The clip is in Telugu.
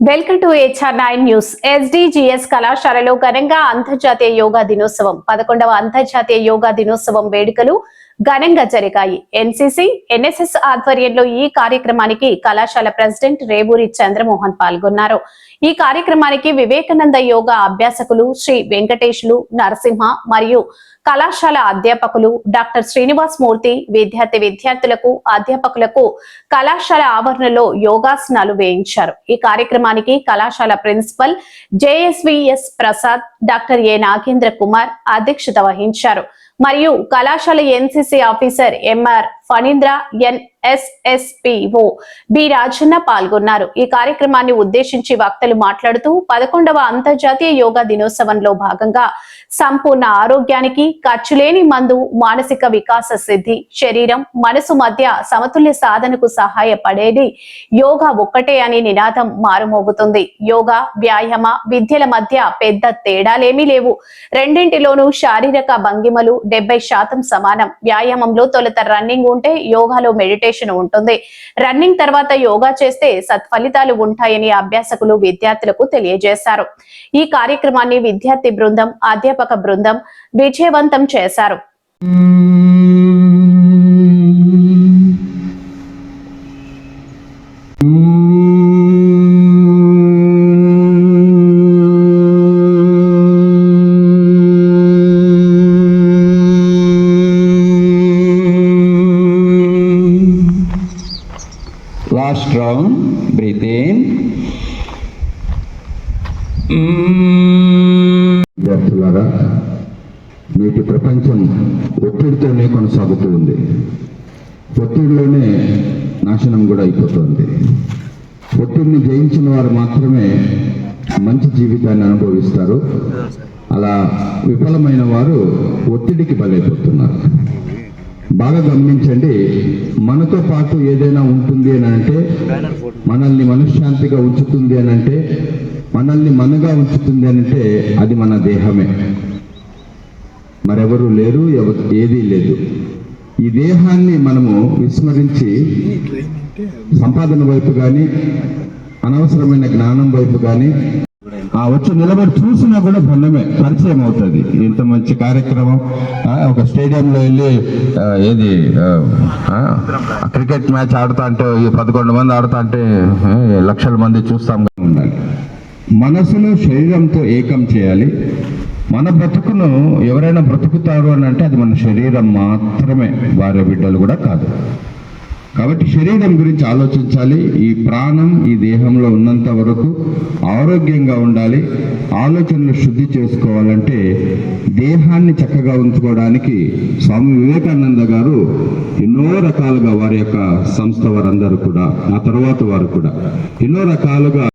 Welcome to HR9 news. SDGS కళాశాలలో ఘనంగా అంతర్జాతీయ యోగా దినోత్సవం 11వ అంతర్జాతీయ యోగా దినోత్సవం వేడుకలు ఘనంగా జరిగాయి. NCC, NSS ఆధ్వర్యంలో ఈ కార్యక్రమానికి కళాశాల ప్రెసిడెంట్ రేవూరి చంద్రమోహన్ పాల్గొన్నారు. ఈ కార్యక్రమానికి వివేకానంద యోగా అభ్యాసకులు శ్రీ వెంకటేశ్లు నరసింహ మరియు కళాశాల అధ్యాపకులు డాక్టర్ శ్రీనివాస్ మూర్తి విద్యార్థులకు అధ్యాపకులకు కళాశాల ఆవరణలో యోగాసనాలు వేయించారు. ఈ కార్యక్రమానికి కళాశాల principal JSVS Prasad, doctor A Nagendra Kumar అధ్యక్షత వహించారు. మరియు కళాశాల NCC officer MR Phanindra, NSSPO B Rajanna పాల్గొన్నారు. ఈ కార్యక్రమాన్ని ఉద్దేశించి వక్తలు మాట్లాడుతూ 11వ అంతర్జాతీయ యోగా దినోత్సవంలో భాగంగా సంపూర్ణ ఆరోగ్యానికి ఖర్చులేని మందు, మానసిక వికాస సిద్ధి, శరీరం మనసు మధ్య సమతుల్య సాధనకు సహాయపడేది యోగా ఒక్కటే అని నినాదం మారుమోగుతుంది. యోగా, వ్యాయామ విద్యల మధ్య పెద్ద తేడాలేమీ లేవు. రెండింటిలోనూ శారీరక భంగిమలు 70% సమానం. వ్యాయామంలో తొలుత రన్నింగ్ ఉంటే యోగాలో మెడిటేషన్ ఉంటుంది. రన్నింగ్ తర్వాత యోగా చేస్తే సత్ఫలితాలు ఉంటాయని అభ్యాసకులు విద్యార్థులకు తెలియజేశారు. ఈ కార్యక్రమాన్ని విద్యార్థి బృందం, అధ్యాపక బృందం విజయవంతం చేశారు. Last round, breathe in. విద్యార్థులారా, నేటి ప్రపంచం ఒత్తిడితోనే కొనసాగుతూ ఉంది. ఒత్తిడిలోనే నాశనం కూడా అయిపోతుంది. ఒత్తిడిని జయించిన వారు మాత్రమే మంచి జీవితాన్ని అనుభవిస్తారు. అలా విఫలమైన వారు ఒత్తిడికి బలైపోతున్నారు. బాగా గమనించండి, మనతో పాటు ఏదైనా ఉంటుంది అని అంటే, మనల్ని మనశ్శాంతిగా ఉంచుతుంది అని అంటే, మనల్ని మనగా ఉంచుతుంది అని అంటే అది మన దేహమే. మరెవరూ లేరు, ఏదీ లేదు. ఈ దేహాన్ని మనము విస్మరించి సంపాదన వైపు కానీ, అనవసరమైన జ్ఞానం వైపు కానీ వచ్చి నిలబడి చూసినా కూడా భిన్నమే పరిచయం అవుతుంది. ఇంత మంచి కార్యక్రమం ఒక స్టేడియంలో వెళ్ళి ఏది క్రికెట్ మ్యాచ్ ఆడుతా అంటే 11 మంది ఆడుతా అంటే లక్షల మంది చూస్తాం. ఉండాలి, మనసును శరీరంతో ఏకం చేయాలి. మన బ్రతుకును ఎవరైనా బ్రతుకుతారు అని అంటే అది మన శరీరం మాత్రమే, భార్య బిడ్డలు కూడా కాదు. కాబట్టి శరీరం గురించి ఆలోచించాలి. ఈ ప్రాణం ఈ దేహంలో ఉన్నంత వరకు ఆరోగ్యంగా ఉండాలి. ఆలోచనలు శుద్ధి చేసుకోవాలంటే దేహాన్ని చక్కగా ఉంచుకోవడానికి స్వామి వివేకానంద గారు ఎన్నో రకాలుగా వారి యొక్క సంస్థ వారందరూ కూడా, ఆ తర్వాత వారు కూడా ఎన్నో రకాలుగా